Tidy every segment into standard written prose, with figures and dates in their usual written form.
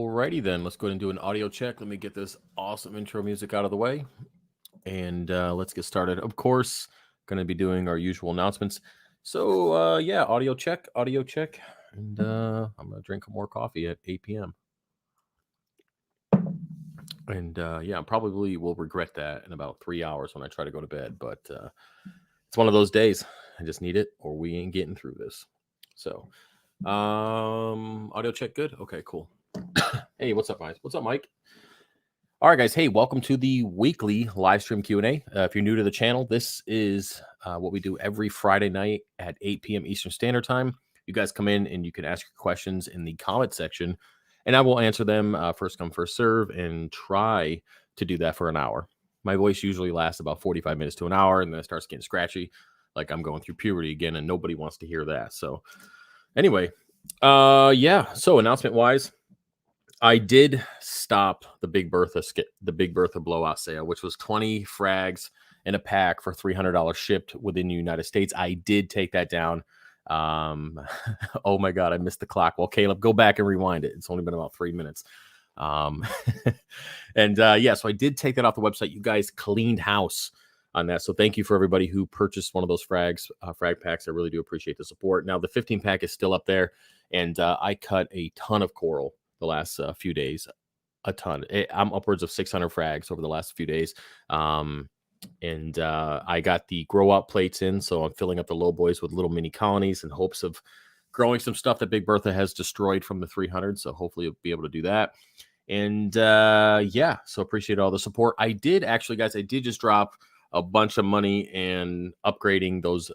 Alrighty then, let's go ahead and do an audio check. Let me get this awesome intro music out of the way, and let's get started. Of course, going to be doing our usual announcements. So yeah, audio check, and I'm going to drink more coffee at 8 p.m. And yeah, I probably will regret that in about 3 hours when I try to go to bed. But it's one of those days. I just need it, or we ain't getting through this. So, audio check, good. Okay, cool. Hey, what's up, guys? What's up, Mike? All right, guys. Hey, welcome to the weekly live stream Q&A. If you're new to the channel, this is what we do every Friday night at 8 p.m. Eastern Standard Time. You guys come in and you can ask your questions in the comment section, and I will answer them first come, first serve, and try to do that for an hour. My voice usually lasts about 45 minutes to an hour, and then it starts getting scratchy, like I'm going through puberty again, and nobody wants to hear that. So anyway, yeah. So announcement-wise, I did stop the Big Bertha blowout sale, which was 20 frags in a pack for $300 shipped within the United States. I did take that down. Oh my God, I missed the clock. Well, Caleb, go back and rewind it. It's only been about 3 minutes. And yeah, so I did take that off the website. You guys cleaned house on that. So thank you for everybody who purchased one of those frag packs. I really do appreciate the support. Now the 15 pack is still up there, and I cut a ton of coral the last few days, a ton. I'm upwards of 600 frags over the last few days. And I got the grow out plates in, so I'm filling up the low boys with little mini colonies in hopes of growing some stuff that Big Bertha has destroyed from the 300. So hopefully you'll be able to do that. And yeah, so appreciate all the support. I did just drop a bunch of money and upgrading those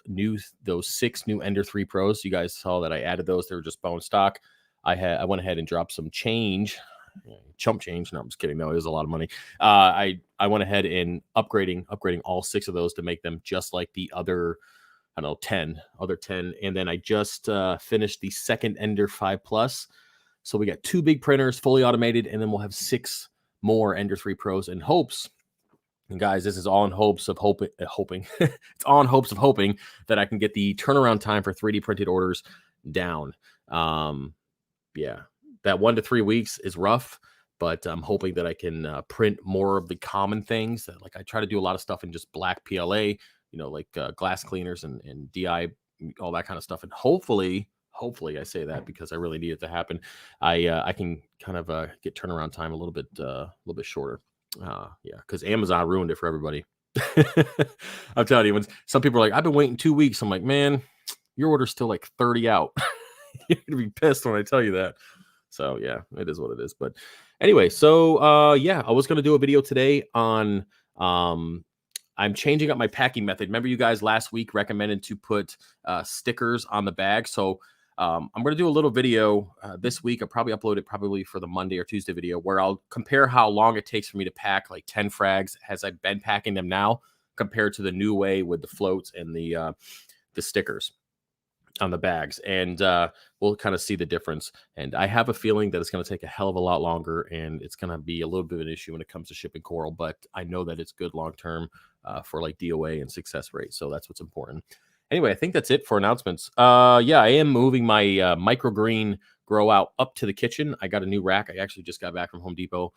6 new Ender 3 Pros. You guys saw that I added those. They were just bone stock. I went ahead and dropped some chump change. No, I'm just kidding. No, it was a lot of money. I went ahead and upgrading all 6 of those to make them just like the other, 10. And then I just finished the second Ender 5 Plus. So we got 2 big printers, fully automated, and then we'll have 6 more Ender 3 Pros in hopes. And guys, this is all in hopes of hoping. It's all in hopes of hoping that I can get the turnaround time for 3D printed orders down. Yeah, that 1 to 3 weeks is rough, but I'm hoping that I can print more of the common things. That, like, I try to do a lot of stuff in just black PLA, like glass cleaners and DI, all that kind of stuff. And hopefully I say that because I really need it to happen. I can kind of get turnaround time a little bit shorter. Yeah, because Amazon ruined it for everybody. I'm telling you, when some people are like, I've been waiting 2 weeks. I'm like, man, your order's still like 30 out. You're gonna be pissed when I tell you that. So yeah, it is what it is. But anyway, so yeah, I was gonna do a video today on I'm changing up my packing method. Remember, you guys last week recommended to put stickers on the bag. So I'm gonna do a little video this week. I'll probably upload it for the Monday or Tuesday video where I'll compare how long it takes for me to pack like 10 frags as I've been packing them now compared to the new way with the floats and the stickers on the bags, and we'll kind of see the difference. And I have a feeling that it's going to take a hell of a lot longer, and it's going to be a little bit of an issue when it comes to shipping coral, but I know that it's good long term for like DOA and success rate, so that's what's important. Anyway, I think that's it for announcements. Yeah, I am moving my microgreen grow out up to the kitchen. I got a new rack. I actually just got back from Home Depot.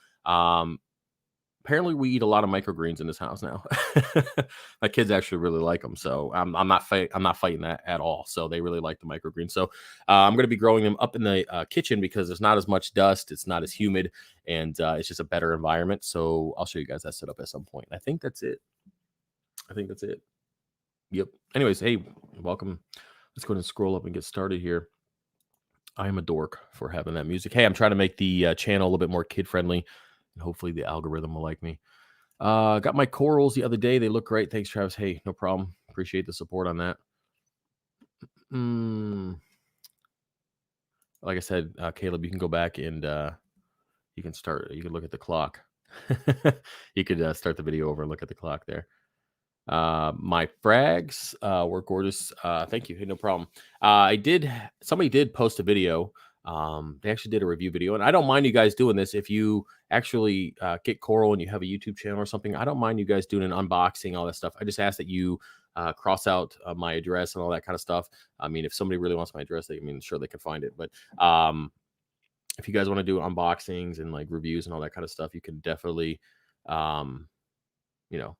Apparently we eat a lot of microgreens in this house now. My kids actually really like them, so I'm not fighting that at all. So they really like the microgreens. So I'm going to be growing them up in the kitchen because there's not as much dust, it's not as humid, and it's just a better environment. So I'll show you guys that setup at some point. I think that's it. Yep. Anyways, hey, welcome. Let's go ahead and scroll up and get started here. I am a dork for having that music. Hey, I'm trying to make the channel a little bit more kid friendly. Hopefully the algorithm will like me. Got my corals the other day. They look great. Thanks, Travis. Hey, no problem. Appreciate the support on that. Like I said, Caleb, you can go back and you can look at the clock. You could start the video over and look at the clock there. My frags were gorgeous. Thank you. Hey, no problem. Somebody did post a video. They actually did a review video, and I don't mind you guys doing this. If you actually get coral and you have a YouTube channel or something, I don't mind you guys doing an unboxing, all that stuff. I just ask that you cross out my address and all that kind of stuff. I mean, if somebody really wants my address, sure they can find it. But if you guys want to do unboxings and like reviews and all that kind of stuff, you can definitely, um, you know,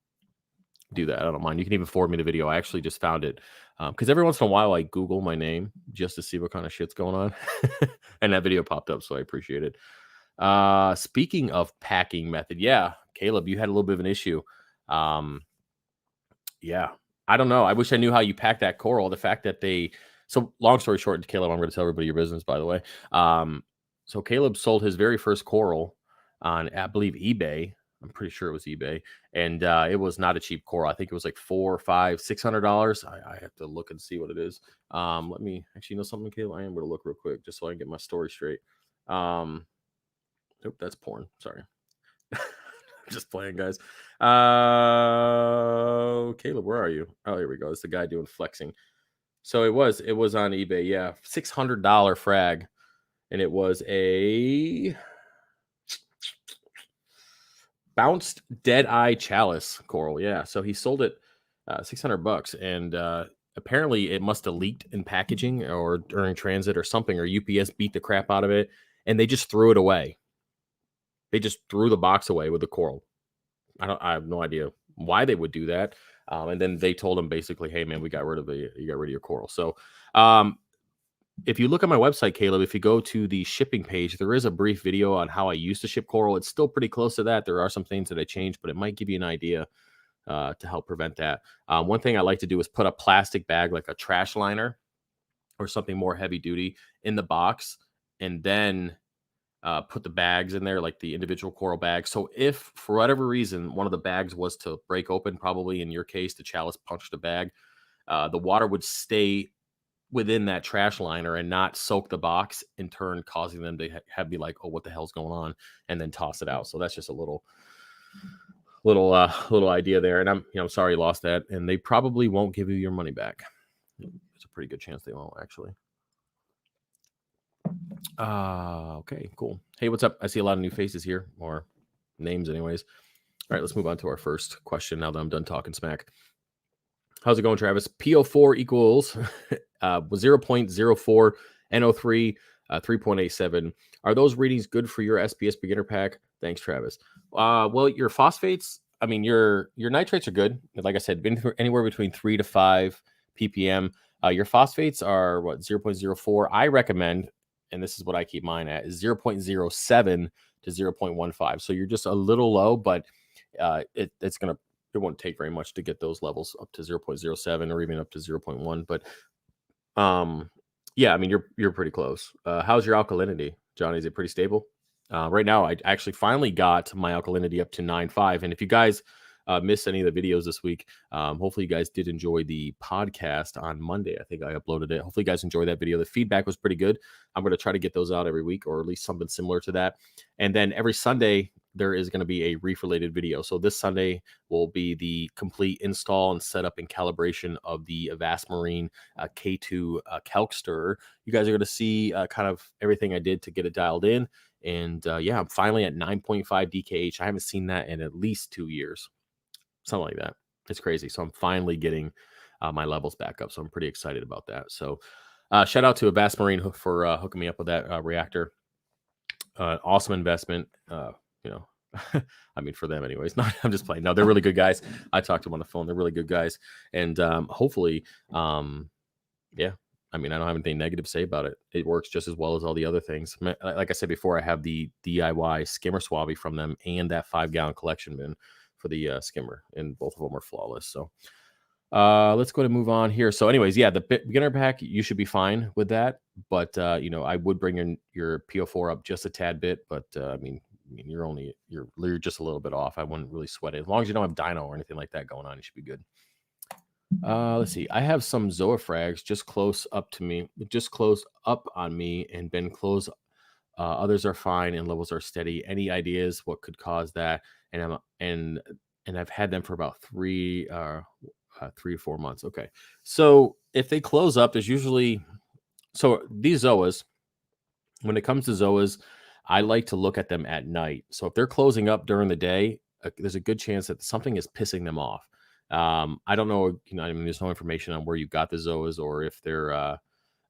do that. I don't mind. You can even forward me the video. I actually just found it because every once in a while I Google my name just to see what kind of shit's going on, and that video popped up, so I appreciate it. Speaking of packing method, yeah, Caleb, you had a little bit of an issue. Um, yeah, I don't know. I wish I knew how you pack that coral. The fact that so long story short, Caleb, I'm going to tell everybody your business, by the way. So Caleb sold his very first coral on, I believe, eBay. I'm pretty sure it was eBay, and it was not a cheap coral. I think it was like $400, $500, $600. I have to look and see what it is. Let me actually know something, Caleb. I am going to look real quick just so I can get my story straight. Nope, that's porn. Sorry. Just playing, guys. Caleb, where are you? Oh, here we go. It's the guy doing flexing. So it was on eBay. Yeah, $600 frag, and it was a bounced dead eye chalice coral. Yeah, so he sold it $600, and apparently it must have leaked in packaging or during transit or something, or UPS beat the crap out of it, and they just threw it away. They just threw the box away with the coral. I have no idea why they would do that. And then they told him basically, "Hey man, you got rid of your coral." So, if you look at my website, Caleb, if you go to the shipping page, there is a brief video on how I used to ship coral. It's still pretty close to that. There are some things that I changed, but it might give you an idea to help prevent that. One thing I like to do is put a plastic bag, like a trash liner or something more heavy duty, in the box, and then put the bags in there, like the individual coral bags. So if for whatever reason one of the bags was to break open, probably in your case the chalice punched a bag, the water would stay within that trash liner and not soak the box, in turn causing them to have be like, oh, what the hell's going on, and then toss it out. So that's just a little idea there. And I'm sorry you lost that, and they probably won't give you your money back. There's a pretty good chance they won't, actually. Okay, cool. Hey, what's up? I see a lot of new faces here, or names anyways. All right, let's move on to our first question now that I'm done talking smack. How's it going, Travis? PO4 equals 0.04, NO3 3.87. Are those readings good for your SPS beginner pack? Thanks, Travis. Well, your phosphates, I mean, your nitrates are good. Like I said, been anywhere between 3 to 5 ppm. Your phosphates are what, 0.04. I recommend, and this is what I keep mine at, is 0.07 to 0.15. So you're just a little low, but it won't take very much to get those levels up to 0.07 or even up to 0.1. But yeah, I mean, you're pretty close. How's your alkalinity, Johnny? Is it pretty stable? Right now, I actually finally got my alkalinity up to 9.5. And if you guys missed any of the videos this week, hopefully you guys did enjoy the podcast on Monday. I think I uploaded it. Hopefully you guys enjoyed that video. The feedback was pretty good. I'm going to try to get those out every week, or at least something similar to that. And then every Sunday, there is going to be a reef related video. So this Sunday will be the complete install and setup and calibration of the Avast Marine K2 calc stirrer. You guys are going to see kind of everything I did to get it dialed in. And yeah, I'm finally at 9.5 DKH. I haven't seen that in at least 2 years. Something like that. It's crazy. So I'm finally getting my levels back up. So I'm pretty excited about that. So shout out to Avast Marine for hooking me up with that reactor. Awesome investment. I mean, for them anyways. No, I'm just playing. No, they're really good guys. I talked to them on the phone. They're really good guys. And hopefully, yeah, I mean, I don't have anything negative to say about it. It works just as well as all the other things. Like I said before, I have the DIY skimmer swabby from them and that 5-gallon collection bin for the skimmer, and both of them are flawless. So let's go to move on here. So anyways, yeah, the beginner pack, you should be fine with that. But, I would bring your PO4 up just a tad bit. But, I mean, you're just a little bit off. I wouldn't really sweat it. As long as you don't have dyno or anything like that going on, you should be good. Let's see. I have some Zoafrags just close up on me and been close. Others are fine and levels are steady. Any ideas what could cause that? And I've had them for about 3 or 4 months. Okay. So if they close up, there's usually, so these Zoas, when it comes to Zoas, I like to look at them at night. So if they're closing up during the day, there's a good chance that something is pissing them off. I don't know, I mean, there's no information on where you got the Zoas or if they're,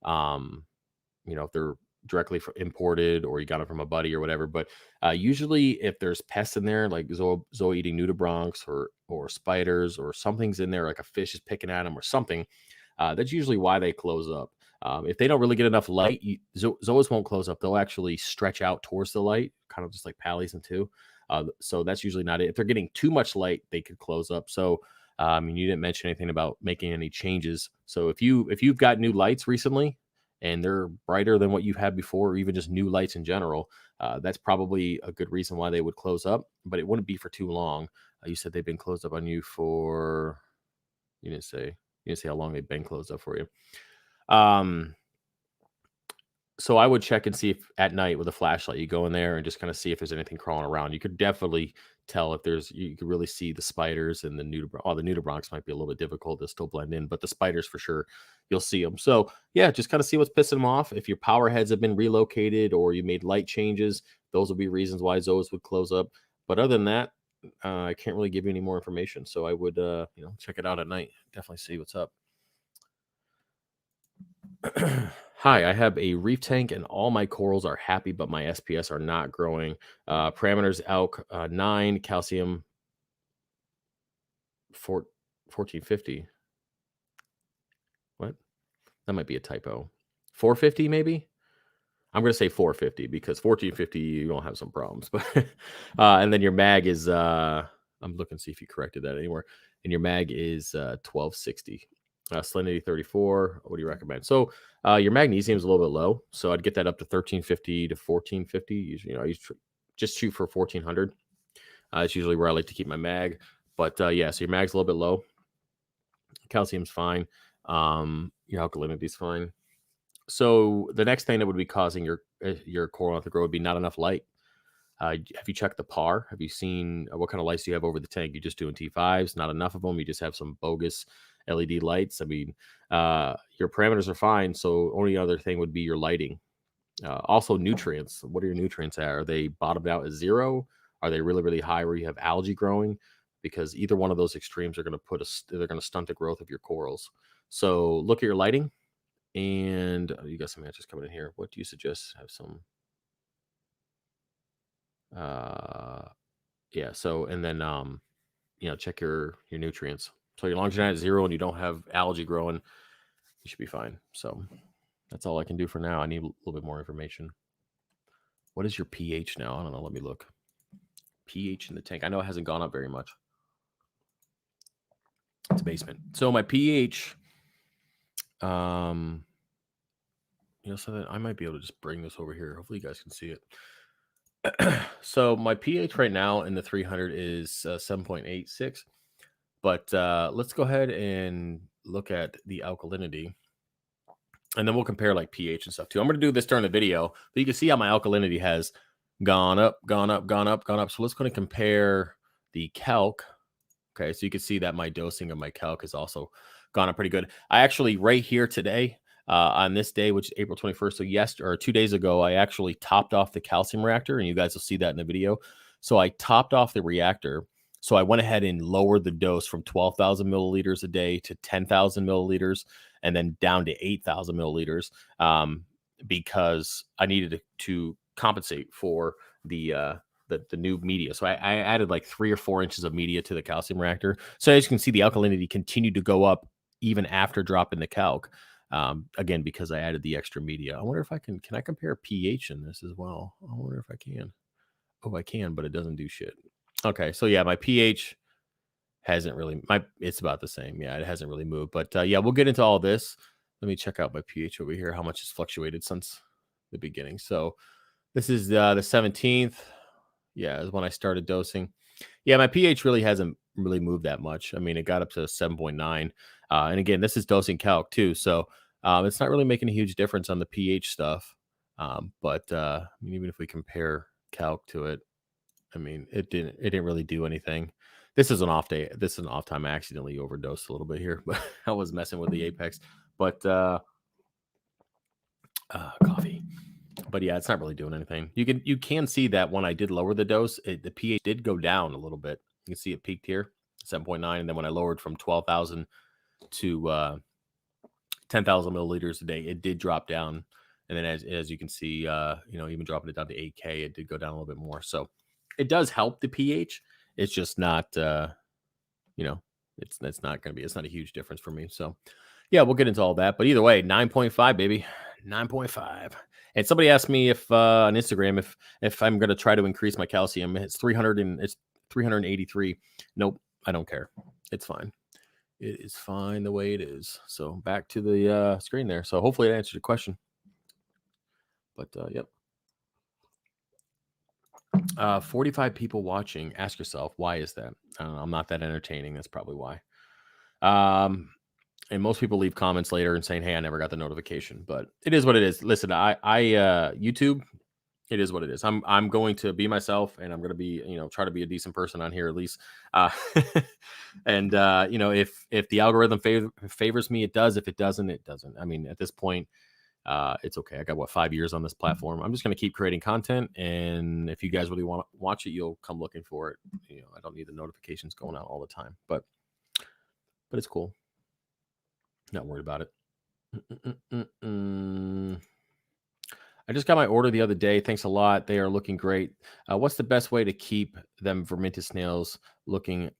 if they're directly imported or you got them from a buddy or whatever. But usually, if there's pests in there, like zoa eating nudibranchs or spiders or something's in there, like a fish is picking at them or something, that's usually why they close up. If they don't really get enough light, zoas won't close up. They'll actually stretch out towards the light, kind of just like pallies and two. So that's usually not it. If they're getting too much light, they could close up. So you didn't mention anything about making any changes. So if you've got new lights recently and they're brighter than what you've had before, or even just new lights in general, that's probably a good reason why they would close up. But it wouldn't be for too long. You said they've been closed up on you for. You didn't say. You didn't say how long they've been closed up for you. So I would check and see if at night with a flashlight, you go in there and just kind of see if there's anything crawling around. You could definitely tell if you could really see the spiders and the nudibranchs. Oh, the nudibranchs might be a little bit difficult to still blend in, but the spiders for sure, you'll see them. So yeah, just kind of see what's pissing them off. If your power heads have been relocated or you made light changes, those would be reasons why zoas would close up. But other than that, I can't really give you any more information. So I would, check it out at night. Definitely see what's up. Hi, I have a reef tank and all my corals are happy, but my SPS are not growing. Parameters ALK 9, calcium 1450. What? That might be a typo. 450 maybe? I'm going to say 450 because 1450, you don't have some problems. But and then your mag is, I'm looking to see if you corrected that anywhere. And your mag is 1260. Salinity 34. What do you recommend? So your magnesium is a little bit low, so I'd get that up to 1350 to 1450. Usually, I just shoot for 1400. It's usually where I like to keep my mag. But yeah, so your mag's a little bit low. Calcium's fine. Your alkalinity is fine. So the next thing that would be causing your coral not to grow would be not enough light. Have you checked the PAR? Have you seen what kind of lights do you have over the tank? You're just doing T5s, not enough of them. You just have some bogus LED lights. I mean, your parameters are fine. So only other thing would be your lighting. Also nutrients. What are your nutrients at? Are they bottomed out at 0? Are they really, really high where you have algae growing? Because either one of those extremes are going to they're going to stunt the growth of your corals. So look at your lighting. And you got some answers coming in here. What do you suggest? Have some yeah, so and then check your nutrients. So as long as you're not at 0 and you don't have algae growing, you should be fine. So that's all I can do for now. I need a little bit more information. What is your pH now? I don't know. Let me look. pH in the tank. I know it hasn't gone up very much. It's basement. So my pH, so that I might be able to just bring this over here. Hopefully you guys can see it. So my pH right now in the 300 is 7.86. But let's go ahead and look at the alkalinity. And then we'll compare like pH and stuff too. I'm going to do this during the video, but you can see how my alkalinity has gone up, gone up, gone up, gone up. So let's go and compare the calc. Okay, so you can see that my dosing of my calc has also gone up pretty good. I actually, right here today, on this day, which is April 21st, so 2 days ago, I actually topped off the calcium reactor, and you guys will see that in the video. So I topped off the reactor. So I went ahead and lowered the dose from 12,000 milliliters a day to 10,000 milliliters, and then down to 8,000 milliliters, because I needed to compensate for the new media. So I added like 3 or 4 inches of media to the calcium reactor. So as you can see, the alkalinity continued to go up even after dropping the calc. Again, because I added the extra media. I wonder if I can I compare pH in this as well? I wonder if I can. Oh, I can, but it doesn't do shit. Okay, so yeah, my pH hasn't really, it's about the same. Yeah, it hasn't really moved. But yeah, we'll get into all this. Let me check out my pH over here, how much it's fluctuated since the beginning. So this is the 17th. Yeah, is when I started dosing. Yeah, my pH really hasn't really moved that much. I mean, it got up to 7.9. And again, this is dosing calc too. So it's not really making a huge difference on the pH stuff. But I mean, even if we compare calc to it, I mean, it didn't really do anything. This is an off day. This is an off time. I accidentally overdosed a little bit here, but I was messing with the Apex. But coffee. But yeah, it's not really doing anything. You can see that when I did lower the dose, the pH did go down a little bit. You can see it peaked here, 7.9, and then when I lowered from 12,000 to 10,000 milliliters a day, it did drop down. And then as you can see, even dropping it down to 8K, it did go down a little bit more. So it does help the pH. It's just not, you know, it's not going to be, it's not a huge difference for me. So yeah, we'll get into all that. But either way, 9.5, baby, 9.5. And somebody asked me if on Instagram if I'm going to try to increase my calcium. It's 300 and it's 383. Nope, I don't care. It's fine. It is fine the way it is. So back to the screen there. So hopefully it answered your question. But yep. 45 people watching. Ask yourself, why is that? I don't know, I'm not that entertaining. That's probably why. And most people leave comments later and saying, "Hey, I never got the notification." But it is what it is. Listen, I YouTube. It is what it is. I'm going to be myself, and I'm going to be, try to be a decent person on here at least. Uh, and if the algorithm favors me, it does. If it doesn't, it doesn't. I mean, at this point, it's okay. I got 5 years on this platform. I'm just going to keep creating content, and if you guys really want to watch it, you'll come looking for it. I don't need the notifications going out all the time, but it's cool. Not worried about it. I just got my order the other day. Thanks a lot. They are looking great. What's the best way to keep them verminted snails looking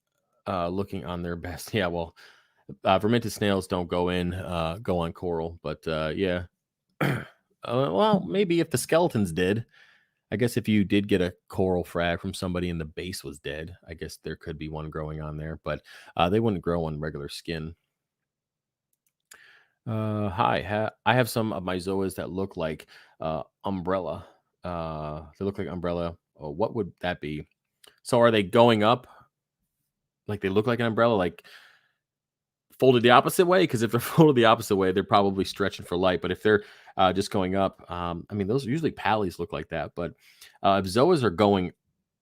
on their best? Yeah, well, verminted snails don't go on coral, but yeah. Well, maybe if the skeletons did. I guess if you did get a coral frag from somebody and the base was dead, I guess there could be one growing on there, but they wouldn't grow on regular skin. Hi. I have some of my zoas that look like umbrella. They look like umbrella. Oh, what would that be? So are they going up? Like they look like an umbrella, like folded the opposite way? Because if they're folded the opposite way, they're probably stretching for light. But if they're just going up, I mean, those usually pallies look like that. But if zoas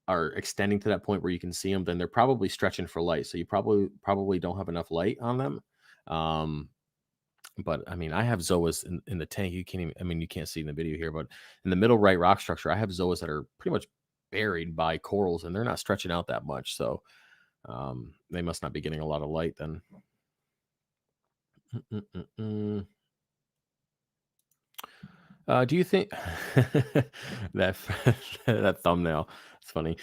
are extending to that point where you can see them, then they're probably stretching for light. So you probably don't have enough light on them. But I mean, I have zoas in the tank. You can't even, I mean, you can't see in the video here, but in the middle right rock structure, I have zoas that are pretty much buried by corals and they're not stretching out that much. So they must not be getting a lot of light then. Do you think that that thumbnail? It's funny.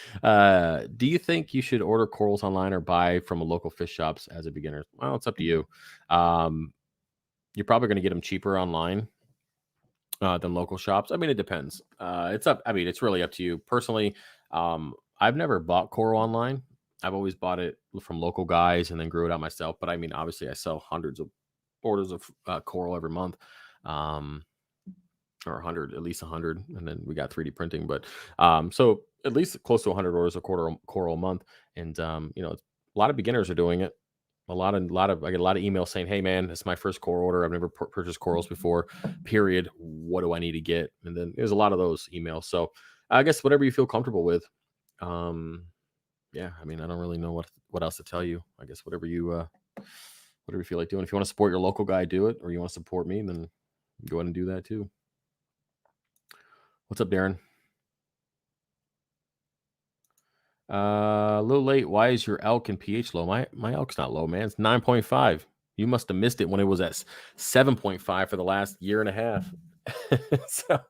Do you think you should order corals online or buy from a local fish shops as a beginner? Well, it's up to you. You're probably going to get them cheaper online than local shops. I mean, it depends. It's up. I mean, it's really up to you. Personally, I've never bought coral online. I've always bought it from local guys and then grew it out myself. But I mean, obviously, I sell hundreds of orders of coral every month, or 100, at least 100, and then we got 3D printing. But so at least close to 100 orders of coral a month, and a lot of beginners are doing it. I get a lot of emails saying, "Hey man, it's my first coral order. I've never purchased corals before. Period. What do I need to get?" And then there's a lot of those emails. So I guess whatever you feel comfortable with. Yeah, I mean, I don't really know what else to tell you. I guess whatever you feel like doing. If you want to support your local guy, do it. Or you want to support me, then go ahead and do that too. What's up, Darren? A little late. Why is your elk and pH low? My elk's not low, man. It's 9.5. You must have missed it when it was at 7.5 for the last year and a half. So,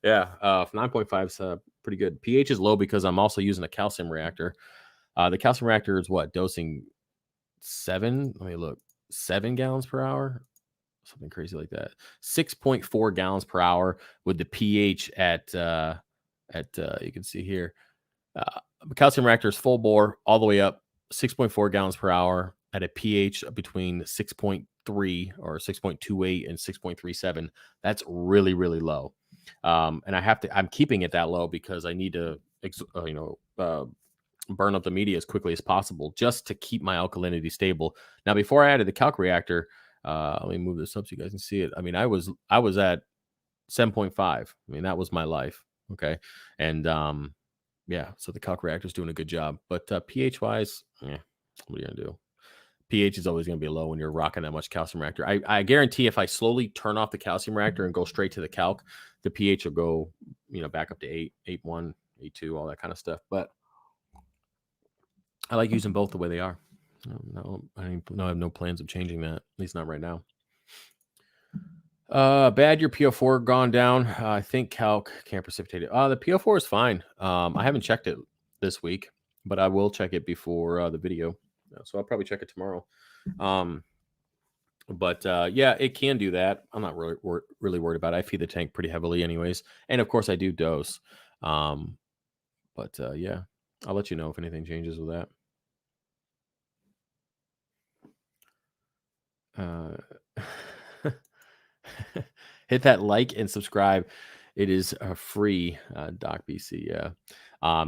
yeah, 9.5 is pretty good. pH is low because I'm also using a calcium reactor. The calcium reactor is what, dosing 7? Let me look. 7 gallons per hour, something crazy like that. 6.4 gallons per hour with the pH at you can see here. The calcium reactor is full bore all the way up, 6.4 gallons per hour at a pH between 6.3 or 6.28 and 6.37. That's really, really low. And I'm keeping it that low because I need to, burn up the media as quickly as possible just to keep my alkalinity stable. Now, before I added the calc reactor, let me move this up so you guys can see it. I mean, I was at 7.5. I mean, that was my life. Okay. And, yeah, so the calc reactor is doing a good job, but pH wise, what are you gonna do? pH is always gonna be low when you're rocking that much calcium reactor. I guarantee if I slowly turn off the calcium reactor and go straight to the calc, the pH will go, back up to 8, 8.1, 8.2, all that kind of stuff. But I like using both the way they are. No, I have no plans of changing that, at least not right now. Bad, your PO4 gone down. I think calc can't precipitate it. The PO4 is fine. I haven't checked it this week, but I will check it before the video. So I'll probably check it tomorrow. But yeah, it can do that. I'm not really worried about it. I feed the tank pretty heavily, anyways, and of course I do dose. Um, but yeah, I'll let you know if anything changes with that. Hit that like and subscribe. It is free, Doc BC. Yeah.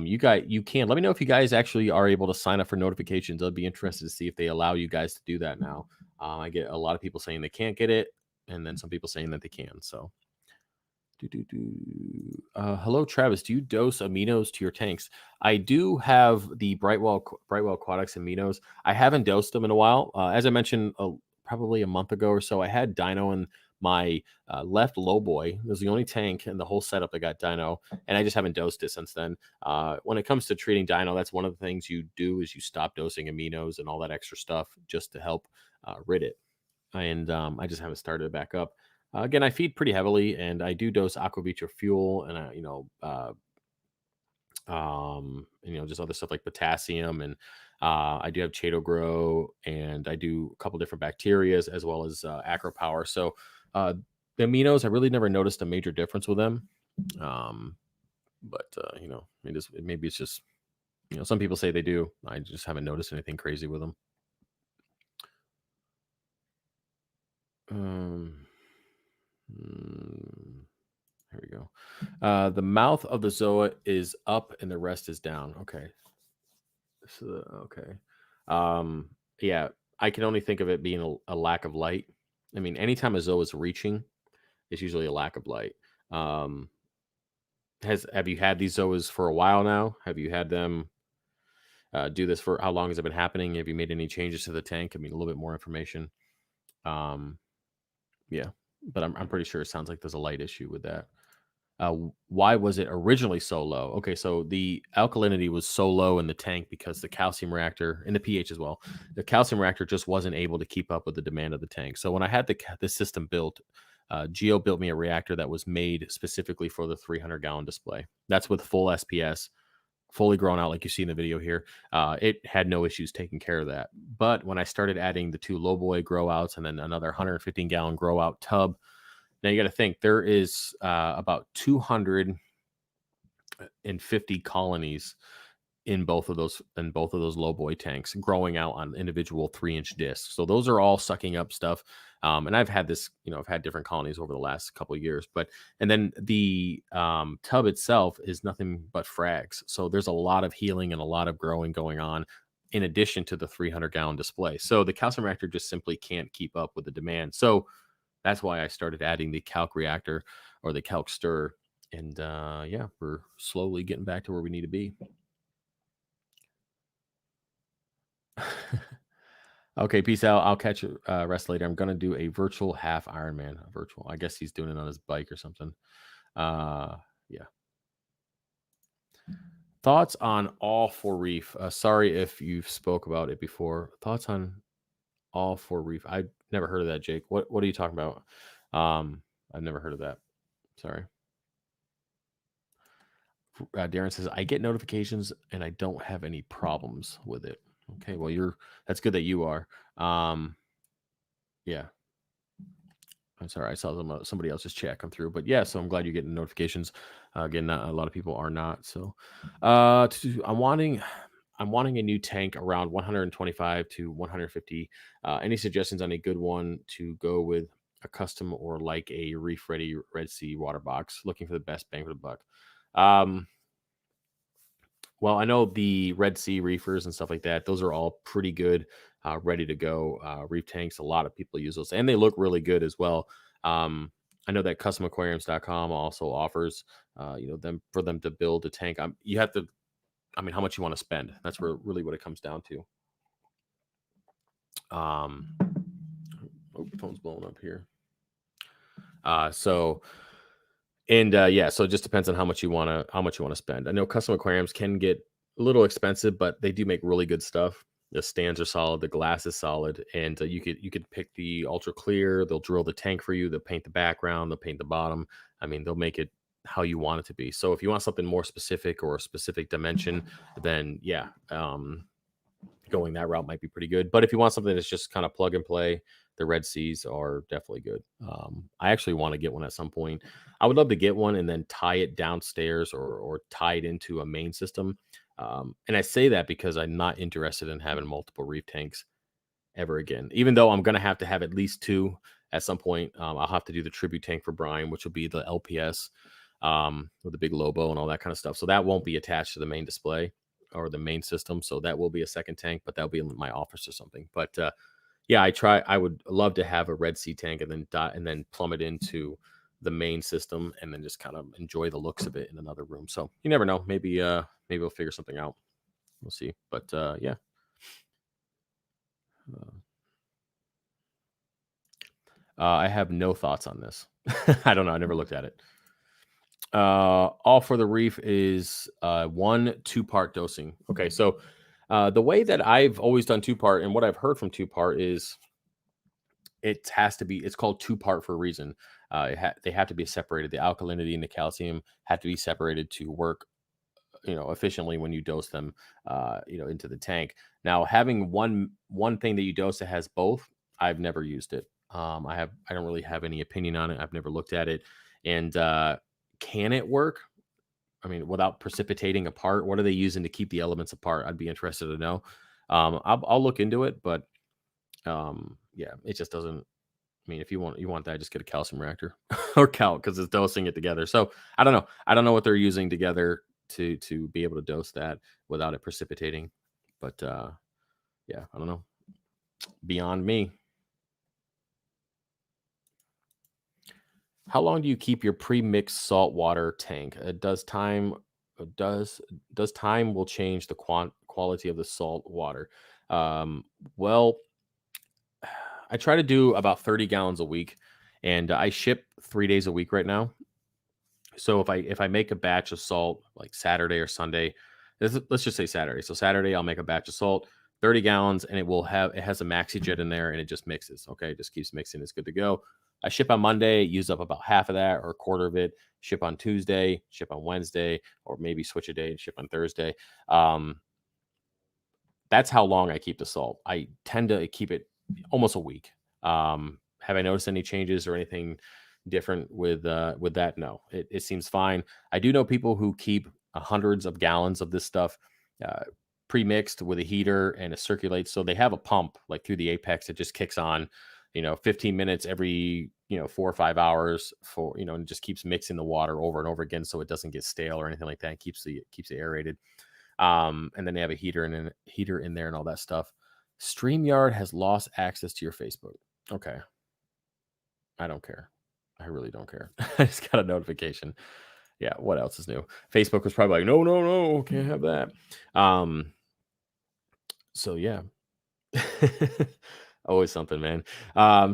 You can let me know if you guys actually are able to sign up for notifications. I'd be interested to see if they allow you guys to do that now. I get a lot of people saying they can't get it, and then some people saying that they can. So, hello, Travis. Do you dose aminos to your tanks? I do have the Brightwell Aquatics aminos. I haven't dosed them in a while. As I mentioned, probably a month ago or so, I had Dino in my left low boy. It was the only tank in the whole setup that got Dino, and I just haven't dosed it since then. When it comes to treating Dino, that's one of the things you do is you stop dosing aminos and all that extra stuff just to help rid it. And I just haven't started it back up. Again, I feed pretty heavily, and I do dose aquavita fuel, and just other stuff like potassium, and I do have Chaeto Grow, and I do a couple different bacterias as well as Acro Power. So the aminos, I really never noticed a major difference with them. But maybe it's just some people say they do. I just haven't noticed anything crazy with them. Here we go. The mouth of the zoa is up and the rest is down. Okay. So, okay. Yeah, I can only think of it being a lack of light. I mean, anytime a zoa is reaching, it's usually a lack of light. Have you had these zoas for a while now? Have you had them do this for how long has it been happening? Have you made any changes to the tank? I mean, a little bit more information. Yeah, but I'm pretty sure it sounds like there's a light issue with that. Why was it originally so low? Okay, so the alkalinity was so low in the tank because the calcium reactor and the pH as well. The calcium reactor just wasn't able to keep up with the demand of the tank. So when I had the system built, Geo built me a reactor that was made specifically for the 300-gallon display. That's with full SPS, fully grown out, like you see in the video here. It had no issues taking care of that. But when I started adding the 2 low boy grow outs and then another 115-gallon grow out tub, now you got to think there is about 250 colonies in both of those low boy tanks growing out on individual 3-inch discs. So those are all sucking up stuff. And I've had this, I've had different colonies over the last couple of years, and then the tub itself is nothing but frags. So there's a lot of healing and a lot of growing going on in addition to the 300-gallon display. So the calcium reactor just simply can't keep up with the demand. So that's why I started adding the calc reactor or the calc stir. And yeah, we're slowly getting back to where we need to be. Okay, peace out. I'll catch you rest later. I'm gonna do a virtual half Ironman. Virtual. I guess he's doing it on his bike or something. Yeah. Thoughts on all for Reef? Sorry if you've spoke about it before. Thoughts on all for Reef? I never heard of that, Jake. What are you talking about? I've never heard of that. Sorry. Darren says I get notifications and I don't have any problems with it. Okay, well that's good that you are. Yeah. I'm sorry, I saw somebody else's chat come through, but yeah, so I'm glad you're getting notifications. Again, not a lot of people are not. So, I'm wanting a new tank around 125 to 150. Any suggestions on a good one to go with a custom or like a Reef Ready Red Sea water box? Looking for the best bang for the buck. Well, I know the Red Sea reefers and stuff like that. Those are all pretty good, ready to go reef tanks. A lot of people use those, and they look really good as well. I know that customaquariums.com also offers, for them to build a tank. You have to, how much you want to spend. That's really what it comes down to. Phone's blowing up here. So it just depends on how much you want to spend. I know custom aquariums can get a little expensive, but they do make really good stuff. The stands are solid, the glass is solid, and you could pick the ultra clear. They'll drill the tank for you. They'll paint the background. They'll paint the bottom. I mean, they'll make it how you want it to be. So if you want something more specific or a specific dimension, then yeah, going that route might be pretty good. But if you want something that's just kind of plug and play, the Red Seas are definitely good. I actually want to get one at some point. I would love to get one and then tie it downstairs or tie it into a main system. And I say that because I'm not interested in having multiple reef tanks ever again. Even though I'm going to have at least two at some point. I'll have to do the tribute tank for Brian, which will be the LPS with the big Lobo and all that kind of stuff. So that won't be attached to the main display or the main system. So that will be a second tank, but that'll be in my office or something. But yeah, I would love to have a Red Sea tank and then plumb it into the main system and then just kind of enjoy the looks of it in another room. So you never know. Maybe we'll figure something out. We'll see. But yeah. I have no thoughts on this. I don't know. I never looked at it. All for the Reef is 2-part dosing. Okay, so the way that I've always done 2-part and what I've heard from 2-part is it's called 2-part for a reason. They have to be separated. The alkalinity and the calcium have to be separated to work, efficiently when you dose them, into the tank. Now, having one thing that you dose that has both, I've never used it. I don't really have any opinion on it. I've never looked at it. And can it work? I mean, without precipitating apart, what are they using to keep the elements apart? I'd be interested to know. I'll look into it, but yeah, it just doesn't. I mean, if you want that, just get a calcium reactor or calc because it's dosing it together. So I don't know. I don't know what they're using together to be able to dose that without it precipitating. But yeah, I don't know. Beyond me. How long do you keep your pre-mixed saltwater tank? Does time will change the quality of the salt water? Well, I try to do about 30 gallons a week, and I ship 3 days a week right now. So if I make a batch of salt like Saturday or Sunday, let's just say Saturday. So Saturday I'll make a batch of salt, 30 gallons, and it has a maxi jet in there and it just mixes. Okay, it just keeps mixing. It's good to go. I ship on Monday, use up about half of that or a quarter of it. Ship on Tuesday, ship on Wednesday, or maybe switch a day and ship on Thursday. Um, that's how long I keep the salt. I tend to keep it almost a week. Have I noticed any changes or anything different with that? No, it seems fine. I do know people who keep hundreds of gallons of this stuff uh, pre-mixed with a heater and it circulates. So they have a pump like through the apex that just kicks on, 15 minutes every 4 or 5 hours and just keeps mixing the water over and over again so it doesn't get stale or anything like that. It keeps it aerated. And then they have a heater in there and all that stuff. StreamYard has lost access to your Facebook. Okay. I don't care. I really don't care. I just got a notification. Yeah, what else is new? Facebook was probably like, no, no, no, can't have that. So yeah. Always something, man.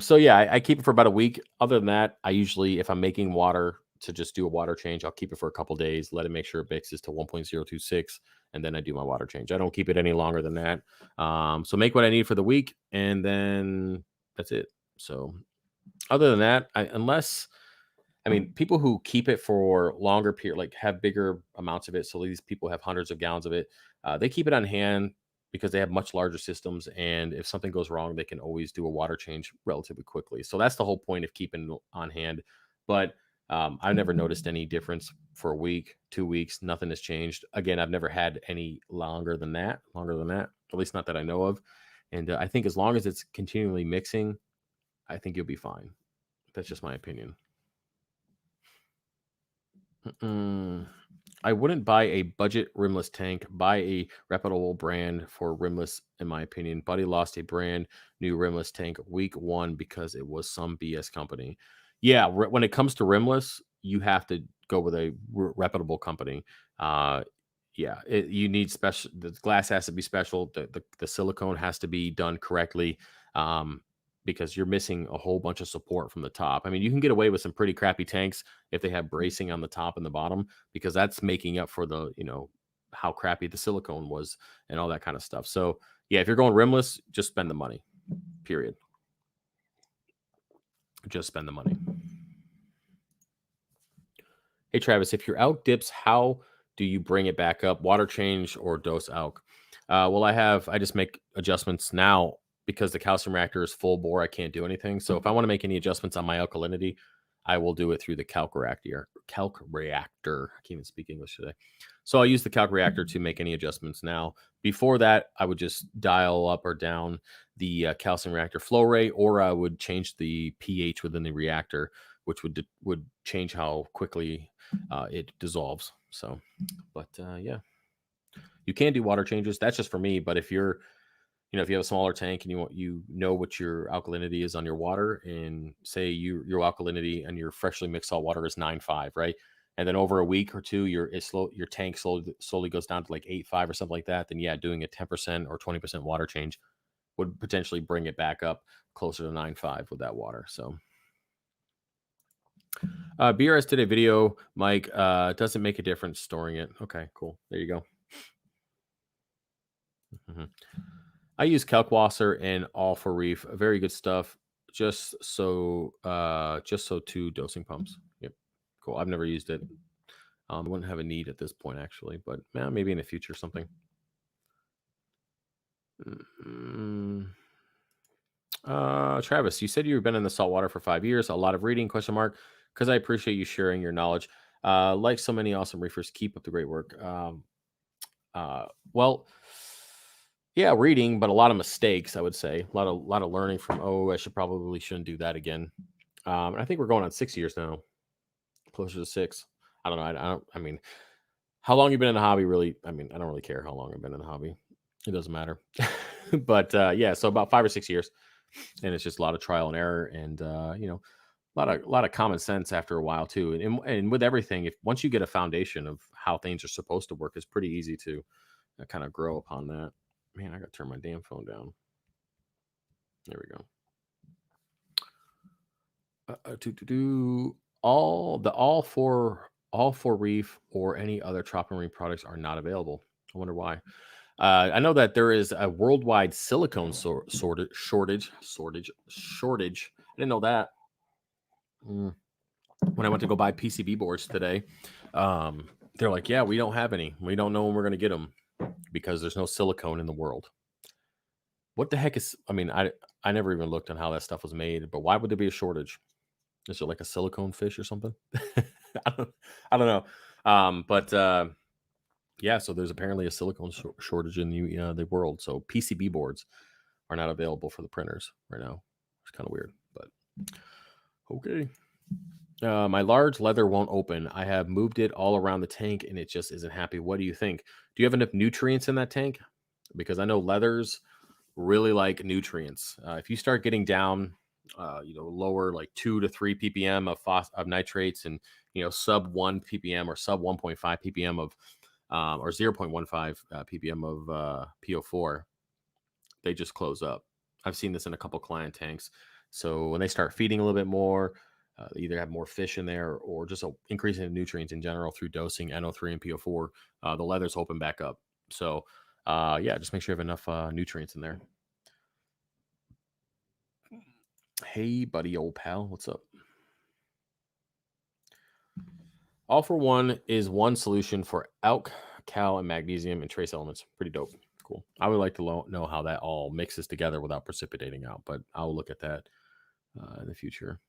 So yeah, I keep it for about a week. Other than that, I usually, if I'm making water to just do a water change, I'll keep it for a couple days, let it make sure it mixes to 1.026, and then I do my water change. I don't keep it any longer than that. So make what I need for the week, and then that's it. So other than that, people who keep it for longer period, like have bigger amounts of it. So these people have hundreds of gallons of it. They keep it on hand because they have much larger systems. And if something goes wrong, they can always do a water change relatively quickly. So that's the whole point of keeping it on hand. But I've never noticed any difference for a week, 2 weeks. Nothing has changed. Again, I've never had any longer than that, at least not that I know of. And I think as long as it's continually mixing, I think you'll be fine. That's just my opinion. I wouldn't buy a budget rimless tank. Buy a reputable brand for rimless, in my opinion. Buddy lost a brand new rimless tank week 1 because it was some BS company. Yeah, when it comes to rimless, you have to go with a reputable company. Yeah, you need special. The glass has to be special. The silicone has to be done correctly. Because you're missing a whole bunch of support from the top. I mean, you can get away with some pretty crappy tanks if they have bracing on the top and the bottom, because that's making up for how crappy the silicone was and all that kind of stuff. So Yeah, if you're going rimless, just spend the money. Period. Just spend the money. Hey Travis, if your alk dips, how do you bring it back up? Water change or dose alk? Well, I just make adjustments now because the calcium reactor is full bore. I can't do anything. So if I want to make any adjustments on my alkalinity, I will do it through the calc reactor. Calc reactor. I can't even speak English today. So I'll use the calc reactor to make any adjustments now. Before that, I would just dial up or down the calcium reactor flow rate, or I would change the pH within the reactor, which would change how quickly it dissolves. So, but yeah, you can do water changes. That's just for me. But if you're, if you have a smaller tank and you know what your alkalinity is on your water, and say your alkalinity and your freshly mixed salt water is 9.5, right? And then over a week or two, your tank slowly goes down to like 8.5 or something like that. Then yeah, doing a 10% or 20% water change would potentially bring it back up closer to 9.5 with that water. So. BRS did a video, Mike. Doesn't make a difference storing it. Okay, cool. There you go. I use Calcwasser and All for Reef. Very good stuff. Just so two dosing pumps. Yep, cool. I've never used it. Wouldn't have a need at this point actually, but maybe in the future something. Travis, you said you've been in the saltwater for 5 years. A lot of reading? ? Because I appreciate you sharing your knowledge. Like so many awesome reefers, keep up the great work. Well, yeah, reading, but a lot of mistakes. I would say a lot of learning from. Oh, I shouldn't do that again. And I think we're going on 6 years now, closer to 6. I don't know. I mean, how long you've been in the hobby? Really? I mean, I don't really care how long I've been in the hobby. It doesn't matter. But yeah, so about 5 or 6 years, and it's just a lot of trial and error, and a lot of common sense after a while too. And with everything, if once you get a foundation of how things are supposed to work, it's pretty easy to kind of grow upon that. Man, I got to turn my damn phone down. There we go. All for Reef or any other Trop and Reef products are not available. I wonder why. I know that there is a worldwide silicone shortage. I didn't know that. When I went to go buy PCB boards today, they're like, "Yeah, we don't have any. We don't know when we're going to get them because there's no silicone in the world." What the heck is? I mean, I never even looked on how that stuff was made, but why would there be a shortage? Is it like a silicone fish or something? I don't know. But yeah, so there's apparently a silicone shortage in the world. So PCB boards are not available for the printers right now. It's kind of weird, but okay. My large leather won't open. I have moved it all around the tank and it just isn't happy. What do you think? Do you have enough nutrients in that tank? Because I know leathers really like nutrients. If you start getting down, lower like 2 to 3 ppm of nitrates, and sub 1 ppm or sub 1.5 ppm of or 0.15 ppm of PO4, they just close up. I've seen this in a couple client tanks. So when they start feeding a little bit more, they either have more fish in there or just an increase in nutrients in general through dosing NO3 and PO4, the leathers open back up. So yeah, just make sure you have enough nutrients in there. Hey, buddy, old pal, what's up? All for One is one solution for alk, cal, and magnesium and trace elements. Pretty dope. Cool. I would like to know how that all mixes together without precipitating out, but I'll look at that in the future.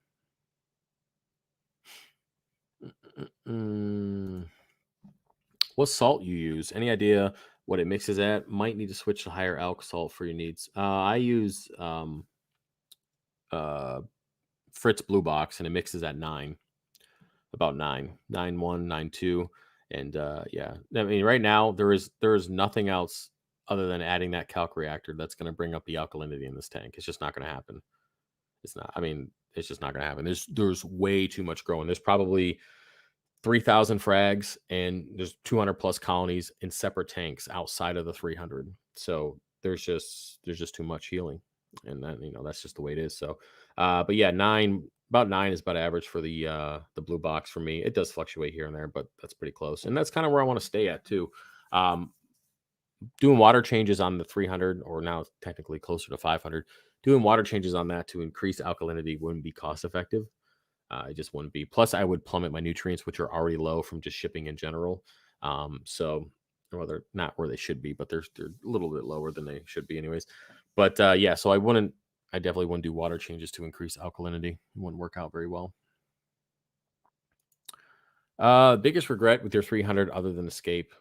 What salt you use? Any idea what it mixes at? Might need to switch to higher alk salt for your needs. I use Fritz Blue Box, and it mixes at 9, about 9, 9.1, 9.2, and yeah. I mean, right now there is nothing else other than adding that calc reactor that's going to bring up the alkalinity in this tank. It's just not going to happen. It's not. I mean, it's just not going to happen. There's way too much growing. There's probably 3,000 frags and there's 200 plus colonies in separate tanks outside of the 300. So there's just too much healing, and that, that's just the way it is. So, but yeah, about 9 is about average for the blue box for me. It does fluctuate here and there, but that's pretty close, and that's kind of where I want to stay at too. doing water changes on the 300, or now it's technically closer to 500. Doing water changes on that to increase alkalinity wouldn't be cost effective. It just wouldn't be. Plus, I would plummet my nutrients, which are already low from just shipping in general. So, well, they're not where they should be, but they're a little bit lower than they should be, anyways. But yeah, so I definitely wouldn't do water changes to increase alkalinity. It wouldn't work out very well. Biggest regret with your 300 other than escape,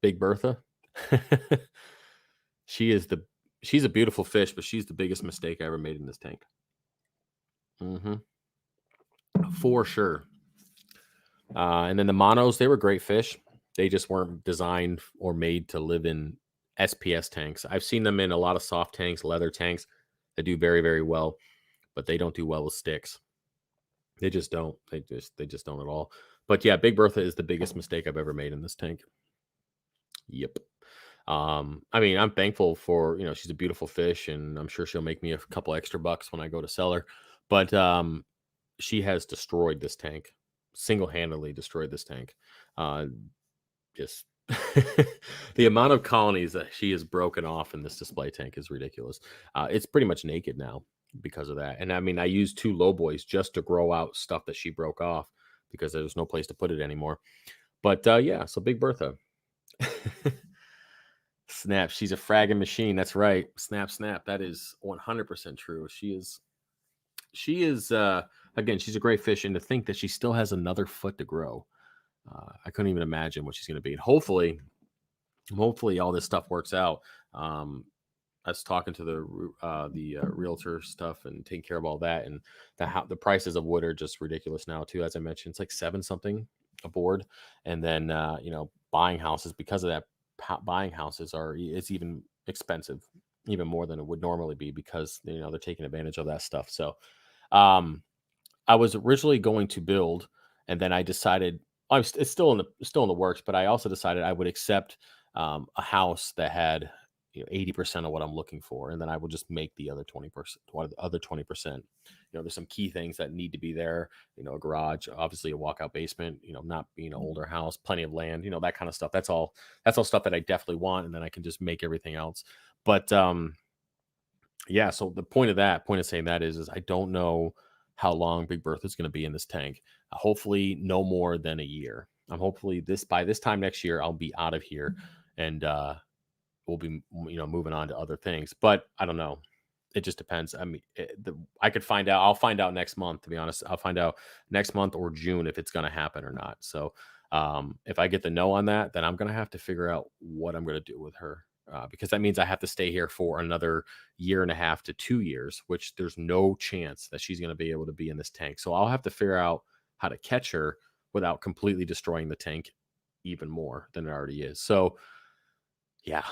Big Bertha. she is the she's a beautiful fish, but she's the biggest mistake I ever made in this tank. Hmm. For sure. And then the monos, they were great fish. They just weren't designed or made to live in SPS tanks. I've seen them in a lot of soft tanks, leather tanks that do very, very well, but they don't do well with sticks. They just don't. They just don't at all. But yeah, Big Bertha is the biggest mistake I've ever made in this tank. Yep. I mean, I'm thankful for, she's a beautiful fish, and I'm sure she'll make me a couple extra bucks when I go to sell her. But she has destroyed this tank, single-handedly destroyed this tank. Just the amount of colonies that she has broken off in this display tank is ridiculous. It's pretty much naked now because of that. And I mean, I used 2 low boys just to grow out stuff that she broke off because there's no place to put it anymore. But yeah, so Big Bertha. Snap, she's a fragging machine. That's right. Snap, snap. That is 100% true. She is again, she's a great fish, and to think that she still has another foot to grow. I couldn't even imagine what she's going to be. And hopefully all this stuff works out. I was talking to the realtor stuff and taking care of all that, and the prices of wood are just ridiculous now too. As I mentioned, it's like 7 something a board, and then buying houses because of that. Buying houses it's even expensive, even more than it would normally be, because they're taking advantage of that stuff. So, I was originally going to build, and then I decided it's still in the works, but I also decided I would accept a house that had 80% of what I'm looking for, and then I will just make the other 20%. Other 20%. There's some key things that need to be there. A garage, obviously a walkout basement. Not being an older house, plenty of land. That kind of stuff. That's all stuff that I definitely want, and then I can just make everything else. But yeah. So the point of saying that is I don't know how long Big Bertha is going to be in this tank. Hopefully, no more than a year. I'm hopefully by this time next year, I'll be out of here, and we'll be moving on to other things. But I don't know. It just depends. I mean, I could find out. I'll find out next month. To be honest, I'll find out next month or June if it's going to happen or not. So if I get the no on that, then I'm going to have to figure out what I'm going to do with her. Because that means I have to stay here for another 1.5 to 2 years, which there's no chance that she's going to be able to be in this tank. So I'll have to figure out how to catch her without completely destroying the tank even more than it already is. So yeah,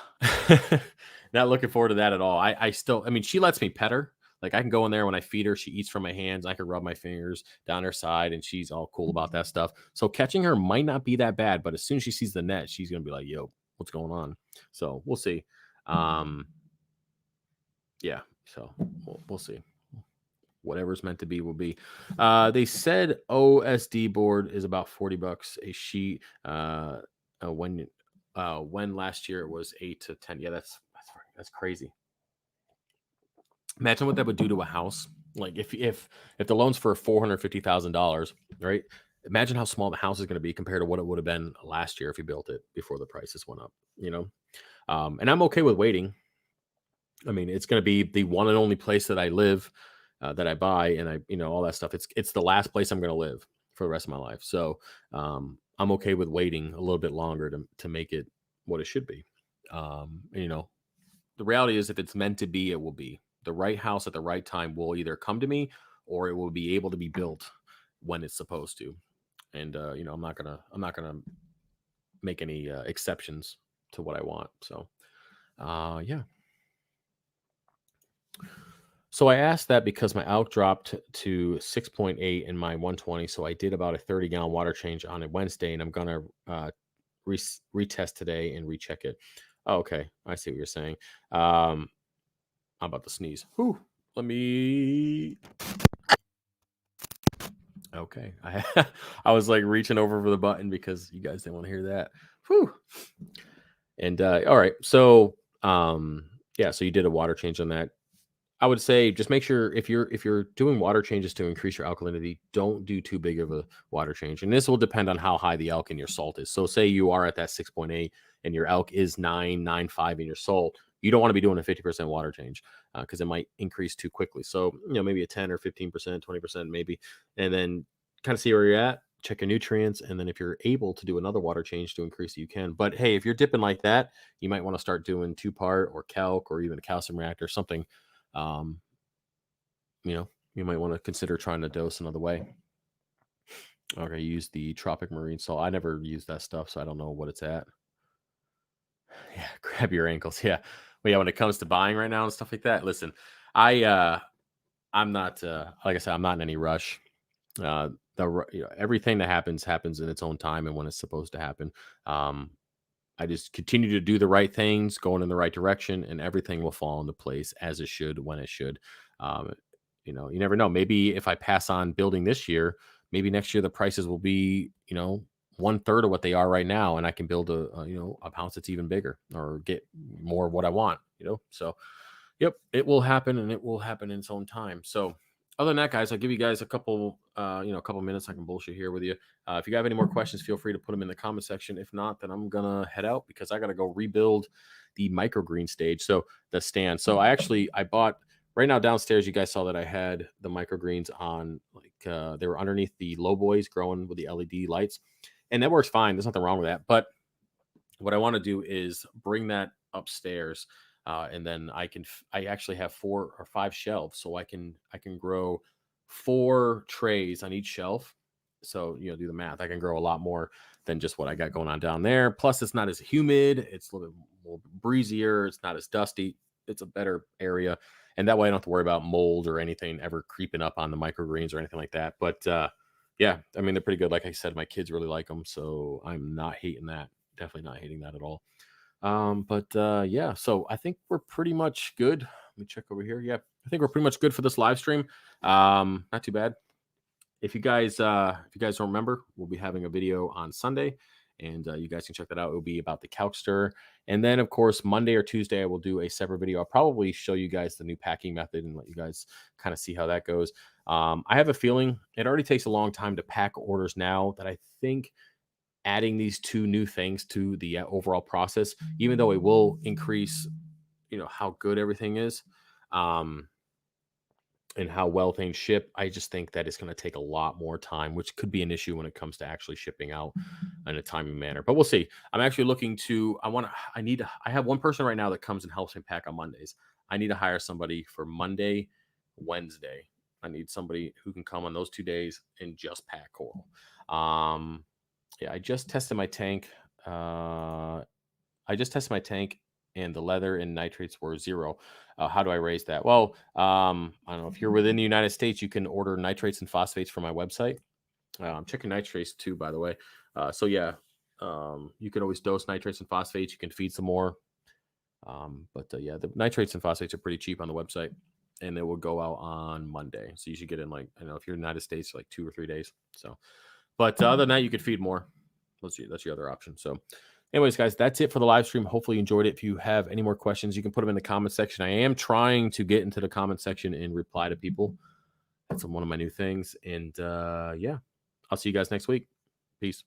not looking forward to that at all. I mean, she lets me pet her. Like, I can go in there when I feed her. She eats from my hands. I can rub my fingers down her side, and she's all cool about that stuff. So catching her might not be that bad, but as soon as she sees the net, she's gonna be like, "Yo, what's going on?" So we'll see. Yeah. So we'll see. Whatever's meant to be will be. They said OSD board is about $40 a sheet. When last year it was 8 to 10. Yeah, that's crazy. Imagine what that would do to a house. Like if the loan's for $450,000, right? Imagine how small the house is going to be compared to what it would have been last year if you built it before the prices went up. And I'm okay with waiting. I mean, it's going to be the one and only place that I live, that I buy, and all that stuff. It's the last place I'm going to live for the rest of my life. So I'm okay with waiting a little bit longer to make it what it should be. The reality is, if it's meant to be, it will be. The right house at the right time will either come to me, or it will be able to be built when it's supposed to. And I'm not gonna make any exceptions to what I want. So yeah. So I asked that because my out dropped to 6.8 in my 120. So I did about a 30-gallon water change on a Wednesday, and I'm gonna retest today and recheck it. Oh, okay, I see what you're saying. I'm about to sneeze. Whew. Let me. Okay, I was like reaching over for the button because you guys didn't want to hear that. Whew. And all right, so yeah, so you did a water change on that. I would say just make sure if you're doing water changes to increase your alkalinity, don't do too big of a water change. And this will depend on how high the elk in your salt is. So say you are at that 6.8 and your elk is 9.95 in your salt, you don't want to be doing a 50% water change because it might increase too quickly. So, maybe a 10 or 15%, 20% maybe, and then kind of see where you're at, check your nutrients. And then if you're able to do another water change to increase it, you can. But hey, if you're dipping like that, you might want to start doing 2-part or calc or even a calcium reactor, something um, you might want to consider trying to dose another way. Okay, use the tropic marine salt. I never use that stuff, so I don't know what it's at. Yeah, grab your ankles. Yeah. But yeah, when it comes to buying right now and stuff like that, listen, I I'm not like I said, I'm not in any rush. Everything that happens in its own time and when it's supposed to happen. Um, I just continue to do the right things, going in the right direction, and everything will fall into place as it should when it should. Um, you never know. Maybe if I pass on building this year, maybe next year the prices will be, 1/3 of what they are right now, and I can build a house that's even bigger or get more of what I want. So yep, it will happen, and it will happen in its own time. So, other than that, guys, I'll give you guys a couple minutes. I can bullshit here with you. If you have any more questions, feel free to put them in the comment section. If not, then I'm gonna head out because I gotta go rebuild the microgreen stage. So the stand. So I bought right now downstairs. You guys saw that I had the microgreens on, like they were underneath the low boys growing with the LED lights, and that works fine. There's nothing wrong with that, but what I want to do is bring that upstairs, and then I actually have 4 or 5 shelves, so I can grow 4 trays on each shelf. So do the math. I can grow a lot more than just what I got going on down there. Plus, it's not as humid. It's a little bit more breezier. It's not as dusty. It's a better area, and that way I don't have to worry about mold or anything ever creeping up on the microgreens or anything like that. But yeah, I mean they're pretty good. Like I said, my kids really like them, so I'm not hating that. Definitely not hating that at all. But yeah, so I think we're pretty much good. Let me check over here. Yeah, I think we're pretty much good for this live stream. Not too bad. If you guys don't remember, we'll be having a video on Sunday, and you guys can check that out. It will be about the couch stir, and then of course Monday or Tuesday I will do a separate video. I'll probably show you guys the new packing method and let you guys kind of see how that goes. I have a feeling it already takes a long time to pack orders now that I think adding these 2 new things to the overall process, even though it will increase, how good everything is, um, and how well things ship. I just think that it's going to take a lot more time, which could be an issue when it comes to actually shipping out in a timely manner. But we'll see. I'm actually looking to. I have one person right now that comes and helps me pack on Mondays. I need to hire somebody for Monday, Wednesday. I need somebody who can come on those 2 days and just pack coral. Yeah, I just tested my tank, and the leather and nitrates were 0. How do I raise that? Well, I don't know. If you're within the United States, you can order nitrates and phosphates from my website. I'm checking nitrates too, by the way. So yeah, you can always dose nitrates and phosphates. You can feed some more. But yeah, the nitrates and phosphates are pretty cheap on the website, and it will go out on Monday. So you should get in, like, if you're in the United States, like 2 or 3 days. So, but other than that, you could feed more. That's your other option. So, anyways, guys, that's it for the live stream. Hopefully you enjoyed it. If you have any more questions, you can put them in the comment section. I am trying to get into the comment section and reply to people. That's one of my new things. And yeah, I'll see you guys next week. Peace.